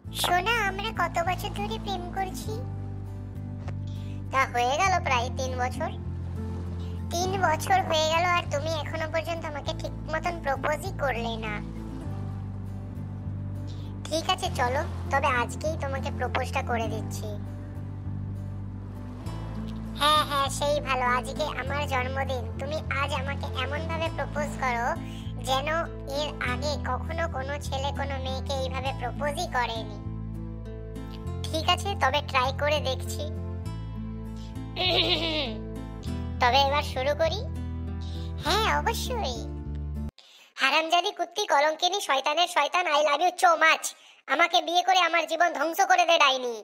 সোনা, আমরা কত বছর ধরে প্রেম করছি? তা হয়ে গেল প্রায় 3 বছর। 3 বছর হয়ে গেল আর তুমি এখনো পর্যন্ত আমাকে ঠিক মতন প্রপোজই করলে না। ঠিক আছে চলো, তবে আজকেই তোমাকে প্রপোজটা করে দিচ্ছি। হ্যাঁ হ্যাঁ, সেই ভালো, আজকে আমার জন্মদিন, তুমি আজ আমাকে এমন ভাবে প্রপোজ করো যেন এর আগে কখনো কোনো ছেলে কোনো মেয়েকে এইভাবে প্রপোজই করেনি। ঠিক আছে, তবে ট্রাই করে দেখছি। তবে এবার শুরু করি। হ্যাঁ অবশ্যই। হারামজাদি কুত্তি কলঙ্কিনী শয়তানের শয়তান, I love you so much. আমাকে বিয়ে করে আমার জীবন ধ্বংস করে দে ডাইনি।